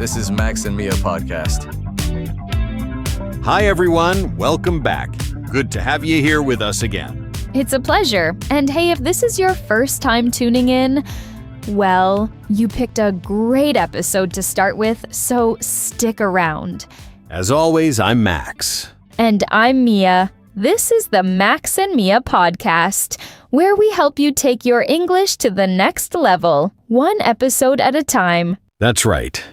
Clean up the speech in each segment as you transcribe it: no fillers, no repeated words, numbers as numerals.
This is Max and Mia podcast. Hi, everyone. Welcome back. Good to have you here with us again. It's a pleasure. And hey, if this is your first time tuning in, well, you picked a great episode to start with, so stick around. As always, I'm Max. And I'm Mia. This is the Max and Mia podcast, where we help you take your English to the next level, one episode at a time. That's right.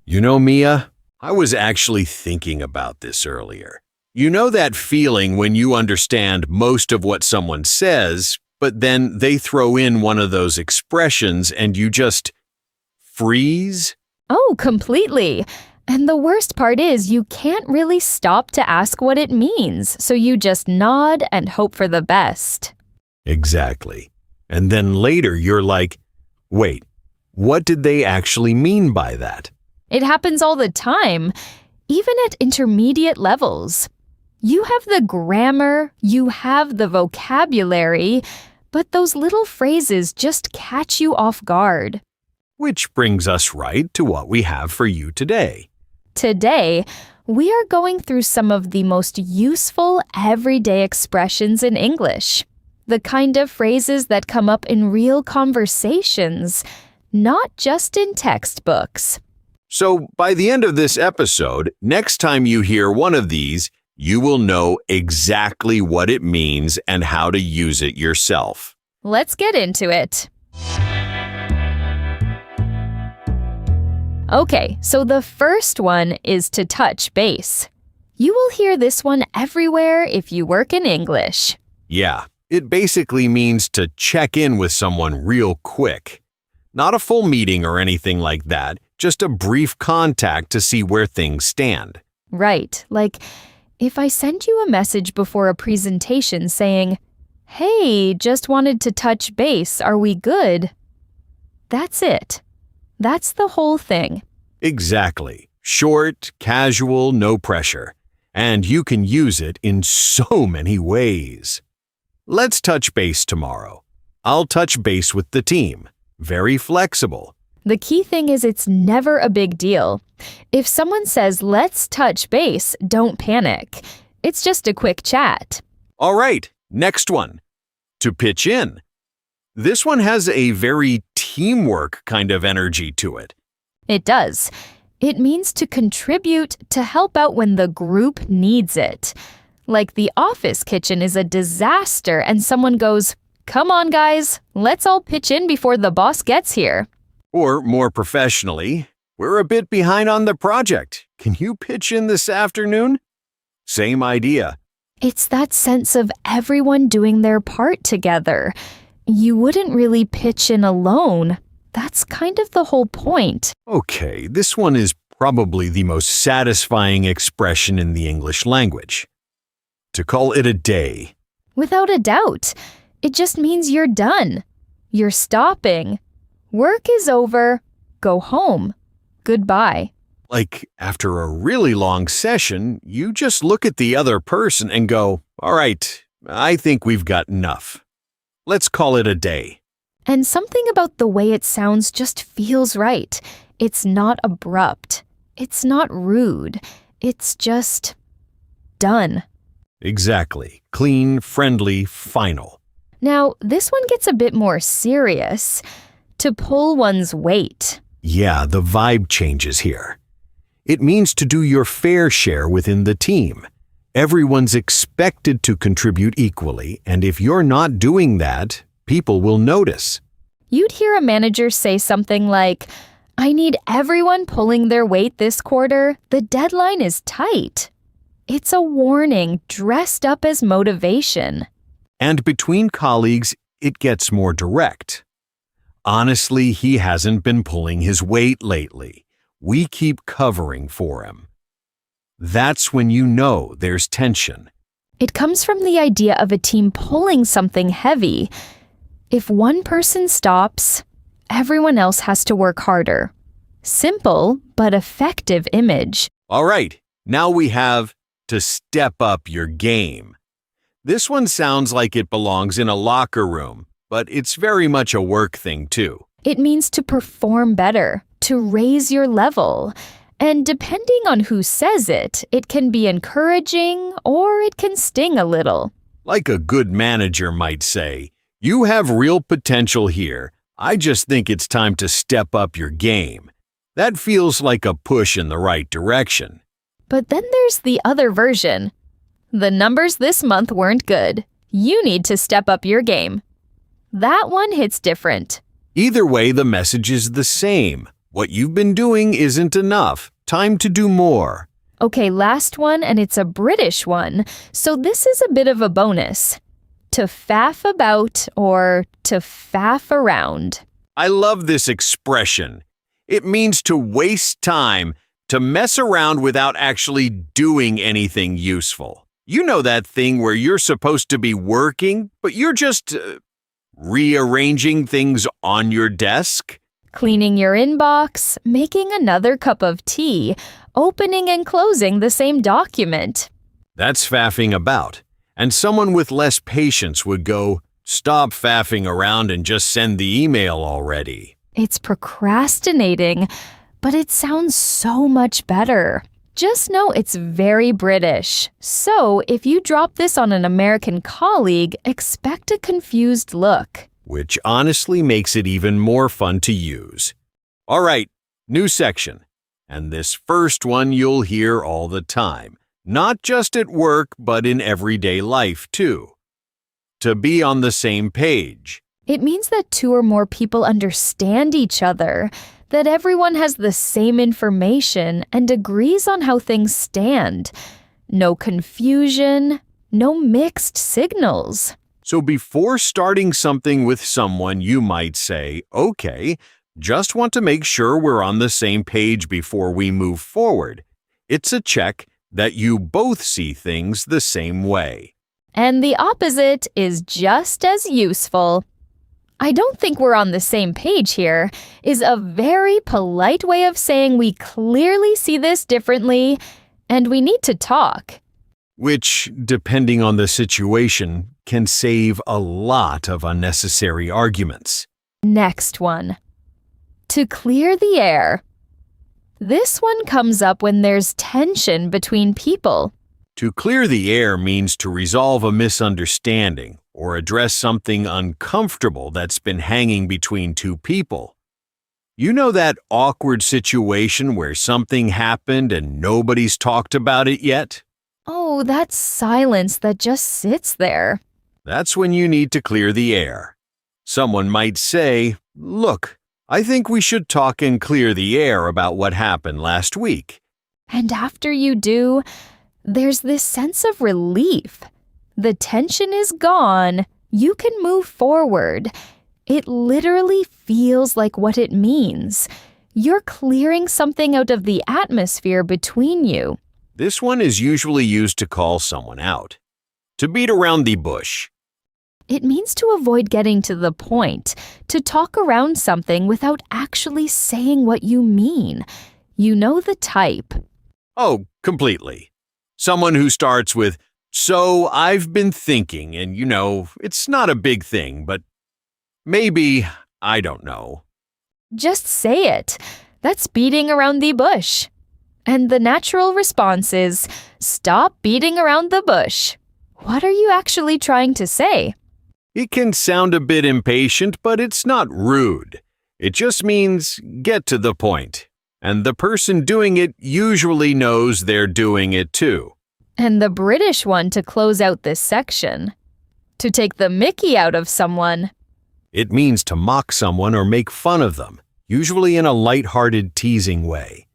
You know, Mia, I was actually thinking about this earlier. You know that feeling when you understand most of what someone says, but then they throw in one of those expressions and you just freeze? Oh, completely. And the worst part is you can't really stop to ask what it means, so you just nod and hope for the best. Exactly. And then later you're like, wait, what did they actually mean by that? It happens all the time, even at intermediate levels. You have the grammar, you have the vocabulary, but those little phrases just catch you off guard. Which brings us right to what we have for you today. Today, we are going through some of the most useful everyday expressions in English. The kind of phrases that come up in real conversations, not just in textbooks. So by the end of this episode, next time you hear one of these, you will know exactly what it means and how to use it yourself. Let's get into it. Okay, so the first one is to touch base. You will hear this one everywhere if you work in English. Yeah, it basically means to check in with someone real quick. Not a full meeting or anything like that, just a brief contact to see where things stand. Right, like if I send you a message before a presentation saying, "Hey, just wanted to touch base, are we good?" That's it. That's the whole thing. Exactly. Short, casual, no pressure. And you can use it in so many ways. Let's touch base tomorrow. I'll touch base with the team. Very flexible. The key thing is it's never a big deal. If someone says, "Let's touch base," don't panic. It's just a quick chat. All right, next one. To pitch in. This one has a very teamwork kind of energy to it. It does. It means to contribute, to help out when the group needs it. Like the office kitchen is a disaster and someone goes, "Come on, guys, let's all pitch in before the boss gets here." Or more professionally, "We're a bit behind on the project. Can you pitch in this afternoon?" Same idea. It's that sense of everyone doing their part together. You wouldn't really pitch in alone. That's kind of the whole point. Okay, this one is probably the most satisfying expression in the English language. To call it a day. Without a doubt. It just means you're done. You're stopping. Work is over. Go home. Goodbye. Like after a really long session, you just look at the other person and go, "All right, I think we've got enough. Let's call it a day." And something about the way it sounds just feels right. It's not abrupt. It's not rude. It's just done. Exactly. Clean, friendly, final. Now, this one gets a bit more serious. To pull one's weight. Yeah, the vibe changes here. It means to do your fair share within the team. Everyone's expected to contribute equally, and if you're not doing that, people will notice. You'd hear a manager say something like, "I need everyone pulling their weight this quarter. The deadline is tight." It's a warning dressed up as motivation. And between colleagues, it gets more direct. "Honestly, he hasn't been pulling his weight lately. We keep covering for him." That's when you know there's tension. It comes from the idea of a team pulling something heavy. If one person stops, everyone else has to work harder. Simple, but effective image. All right, now we have to step up your game. This one sounds like it belongs in a locker room, but it's very much a work thing too. It means to perform better, to to raise your level. And depending on who says it, it can be encouraging or it can sting a little. Like a good manager might say, "You have real potential here. I just think it's time to step up your game." That feels like a push in the right direction. But then there's the other version. "The numbers this month weren't good. You need to step up your game." That one hits different. Either way, the message is the same. What you've been doing isn't enough. Time to do more. Okay, last one, and it's a British one, so this is a bit of a bonus. To faff about or to faff around. I love this expression. It means to waste time, to mess around without actually doing anything useful. You know that thing where you're supposed to be working, but you're just rearranging things on your desk? Cleaning your inbox, making another cup of tea, opening and closing the same document. That's faffing about. And someone with less patience would go, "Stop faffing around and just send the email already." It's procrastinating, but it sounds so much better. Just know it's very British. So if you drop this on an American colleague, expect a confused look. Which honestly makes it even more fun to use. All right, new section. And this first one you'll hear all the time. Not just at work, but in everyday life too. To be on the same page. It means that two or more people understand each other, that everyone has the same information and agrees on how things stand. No confusion, no mixed signals. So before starting something with someone, you might say, "Okay, just want to make sure we're on the same page before we move forward." It's a check that you both see things the same way. And the opposite is just as useful. "I don't think we're on the same page here" is a very polite way of saying we clearly see this differently and we need to talk. Which, depending on the situation, can save a lot of unnecessary arguments. Next one. To clear the air. This one comes up when there's tension between people. To clear the air means to resolve a misunderstanding or address something uncomfortable that's been hanging between two people. You know that awkward situation where something happened and nobody's talked about it yet? Oh, that silence that just sits there. That's when you need to clear the air. Someone might say, "Look, I think we should talk and clear the air about what happened last week." And after you do, there's this sense of relief. The tension is gone. You can move forward. It literally feels like what it means. You're clearing something out of the atmosphere between you. This one is usually used to call someone out. To beat around the bush. It means to avoid getting to the point, to talk around something without actually saying what you mean. You know the type. Oh, completely. Someone who starts with, "So I've been thinking, and it's not a big thing, but maybe, I don't know." Just say it. That's beating around the bush. And the natural response is, stop beating around the bush. What are you actually trying to say? It can sound a bit impatient, but it's not rude. It just means get to the point. And the person doing it usually knows they're doing it too. And the British one to close out this section. To take the mickey out of someone. It means to mock someone or make fun of them, usually in a light-hearted, teasing way.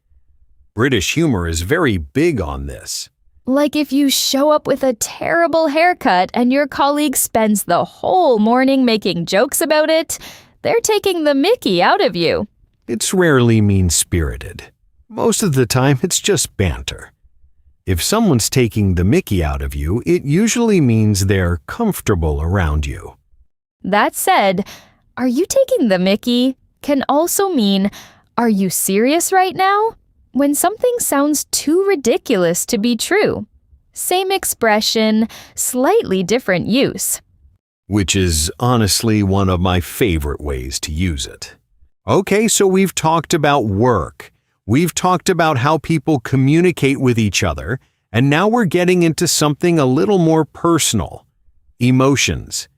British humor is very big on this. Like if you show up with a terrible haircut and your colleague spends the whole morning making jokes about it, they're taking the mickey out of you. It's rarely mean-spirited. Most of the time, it's just banter. If someone's taking the mickey out of you, it usually means they're comfortable around you. That said, "Are you taking the mickey?" can also mean, "Are you serious right now?" when something sounds too ridiculous to be true. Same expression, slightly different use. Which is honestly one of my favorite ways to use it. Okay, so we've talked about work. We've talked about how people communicate with each other, and now we're getting into something a little more personal. Emotions.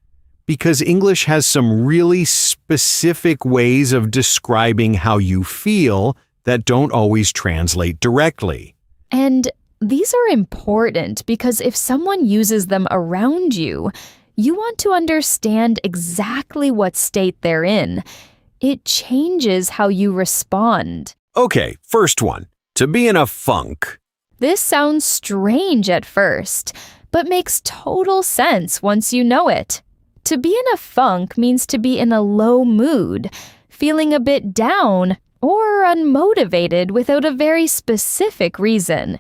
Because English has some really specific ways of describing how you feel that don't always translate directly. And these are important because if someone uses them around you, you want to understand exactly what state they're in. It changes how you respond. Okay, first one. To be in a funk. This sounds strange at first, but makes total sense once you know it. To be in a funk means to be in a low mood, feeling a bit down or unmotivated without a very specific reason.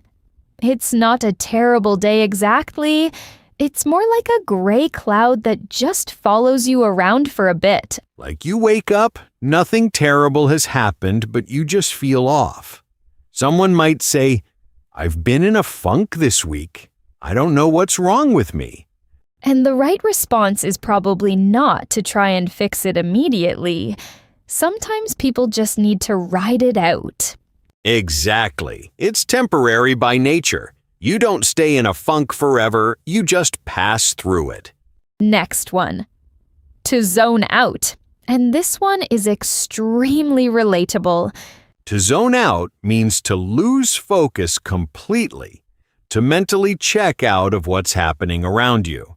It's not a terrible day exactly. It's more like a gray cloud that just follows you around for a bit. Like you wake up, nothing terrible has happened, but you just feel off. Someone might say, "I've been in a funk this week. I don't know what's wrong with me." And the right response is probably not to try and fix it immediately. Sometimes people just need to ride it out. Exactly. It's temporary by nature. You don't stay in a funk forever, you just pass through it. Next one. To zone out. And this one is extremely relatable. To zone out means to lose focus completely, to mentally check out of what's happening around you.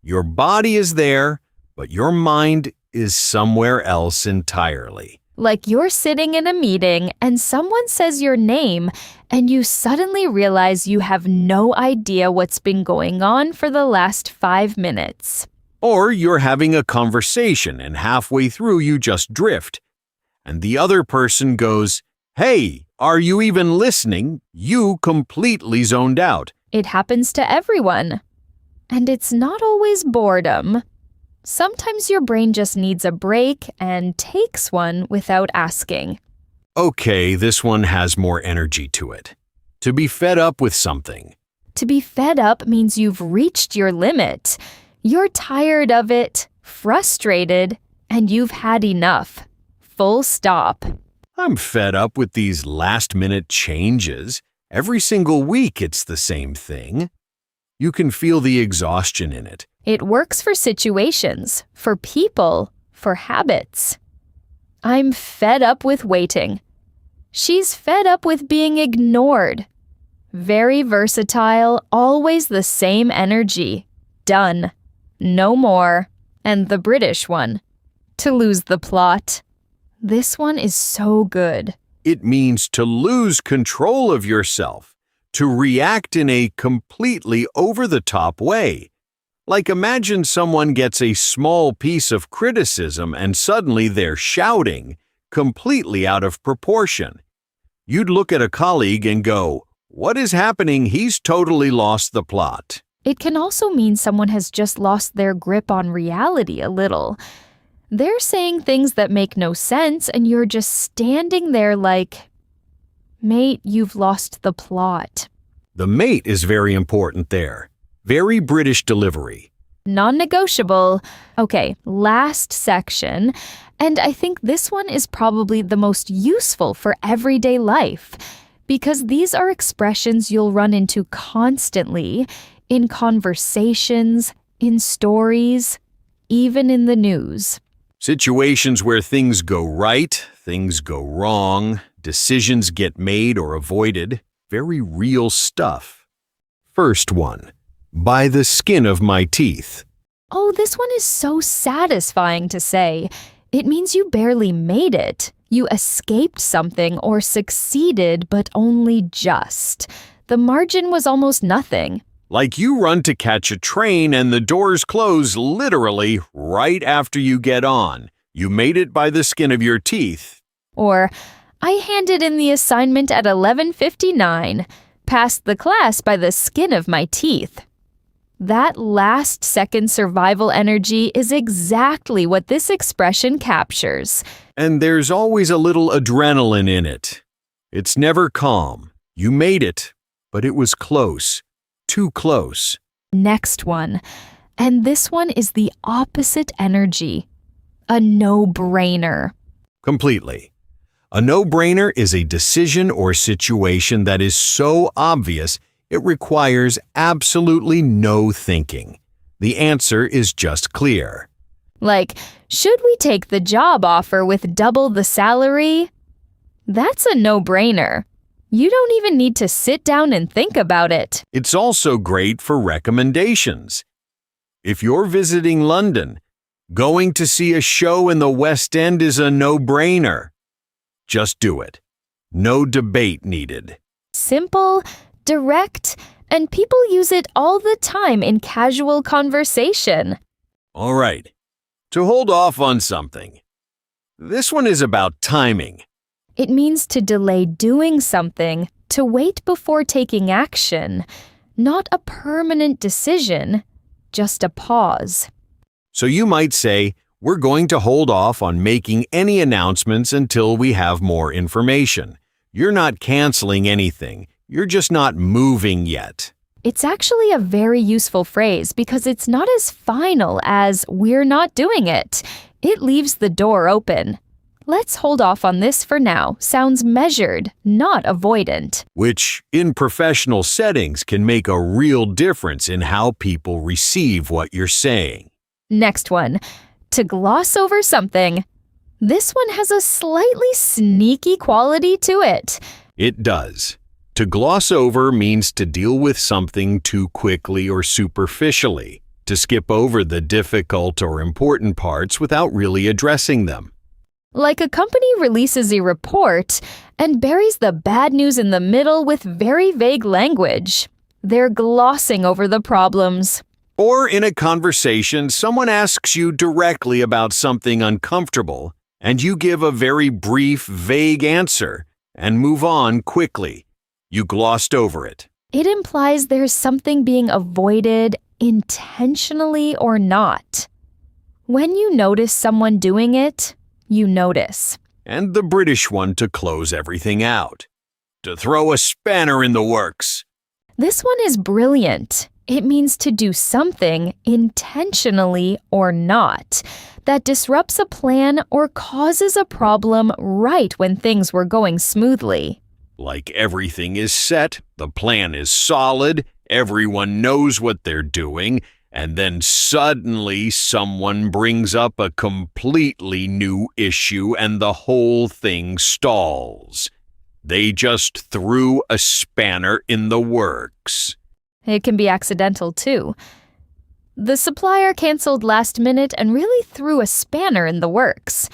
Your body is there, but your mind is somewhere else entirely. Like you're sitting in a meeting and someone says your name and you suddenly realize you have no idea what's been going on for the last 5 minutes. Or you're having a conversation and halfway through you just drift. And the other person goes, "Hey, are you even listening?" You completely zoned out. It happens to everyone. And it's not always boredom. Sometimes your brain just needs a break and takes one without asking. Okay, this one has more energy to it. To be fed up with something. To be fed up means you've reached your limit. You're tired of it, frustrated, and you've had enough. Full stop. I'm fed up with these last-minute changes. Every single week it's the same thing. You can feel the exhaustion in it. It works for situations, for people, for habits. I'm fed up with waiting. She's fed up with being ignored. Very versatile, always the same energy. Done. No more. And the British one. To lose the plot. This one is so good. It means to lose control of yourself, to react in a completely over-the-top way. Like imagine someone gets a small piece of criticism and suddenly they're shouting, completely out of proportion. You'd look at a colleague and go, "What is happening? He's totally lost the plot." It can also mean someone has just lost their grip on reality a little. They're saying things that make no sense and you're just standing there like, "Mate, you've lost the plot." The mate is very important there. Very British delivery. Non-negotiable. Okay, last section. And I think this one is probably the most useful for everyday life because these are expressions you'll run into constantly in conversations, in stories, even in the news. Situations where things go right, things go wrong, decisions get made or avoided. Very real stuff. First one. By the skin of my teeth. Oh, this one is so satisfying to say. It means you barely made it. You escaped something or succeeded, but only just. The margin was almost nothing. Like you run to catch a train and the doors close literally right after you get on. You made it by the skin of your teeth. Or, I handed in the assignment at 11:59. Passed the class by the skin of my teeth. That last-second survival energy is exactly what this expression captures. And there's always a little adrenaline in it. It's never calm. You made it, but it was close. Too close. Next one. And this one is the opposite energy. A no-brainer. Completely. A no-brainer is a decision or situation that is so obvious it requires absolutely no thinking. The answer is just clear. Like, should we take the job offer with double the salary? That's a no-brainer. You don't even need to sit down and think about it. It's also great for recommendations. If you're visiting London, going to see a show in the West End is a no-brainer. Just do it. No debate needed. Simple, direct, and people use it all the time in casual conversation. All right. To hold off on something. This one is about timing. It means to delay doing something, to wait before taking action. Not a permanent decision, just a pause. So you might say, we're going to hold off on making any announcements until we have more information. You're not canceling anything. You're just not moving yet. It's actually a very useful phrase because it's not as final as we're not doing it. It leaves the door open. Let's hold off on this for now sounds measured, not avoidant. Which, in professional settings, can make a real difference in how people receive what you're saying. Next one, to gloss over something. This one has a slightly sneaky quality to it. It does. To gloss over means to deal with something too quickly or superficially, to skip over the difficult or important parts without really addressing them. Like a company releases a report and buries the bad news in the middle with very vague language. They're glossing over the problems. Or in a conversation, someone asks you directly about something uncomfortable, and you give a very brief, vague answer and move on quickly. You glossed over it. It implies there's something being avoided intentionally or not. When you notice someone doing it, you notice. And the British one to close everything out. To throw a spanner in the works. This one is brilliant. It means to do something intentionally or not that disrupts a plan or causes a problem right when things were going smoothly. Like everything is set, the plan is solid, everyone knows what they're doing, and then suddenly someone brings up a completely new issue and the whole thing stalls. They just threw a spanner in the works. It can be accidental too. The supplier canceled last minute and really threw a spanner in the works.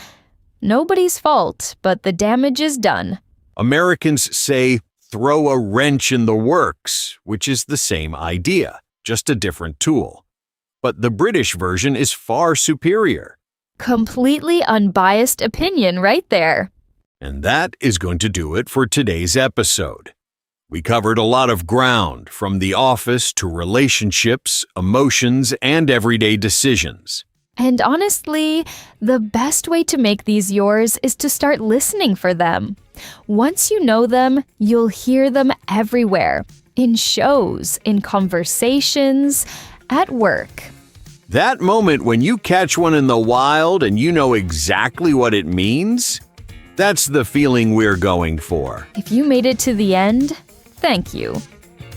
Nobody's fault, but the damage is done. Americans say, throw a wrench in the works, which is the same idea, just a different tool. But the British version is far superior. Completely unbiased opinion right there. And that is going to do it for today's episode. We covered a lot of ground, from the office to relationships, emotions, and everyday decisions. And honestly, the best way to make these yours is to start listening for them. Once you know them, you'll hear them everywhere. In shows, in conversations, at work. That moment when you catch one in the wild and you know exactly what it means, that's the feeling we're going for. If you made it to the end, thank you.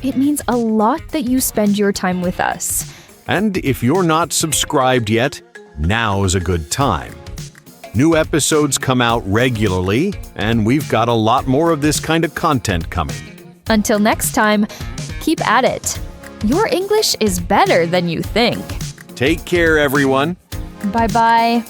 It means a lot that you spend your time with us. And if you're not subscribed yet, now's a good time. New episodes come out regularly, and we've got a lot more of this kind of content coming. Until next time, keep at it. Your English is better than you think. Take care, everyone. Bye-bye.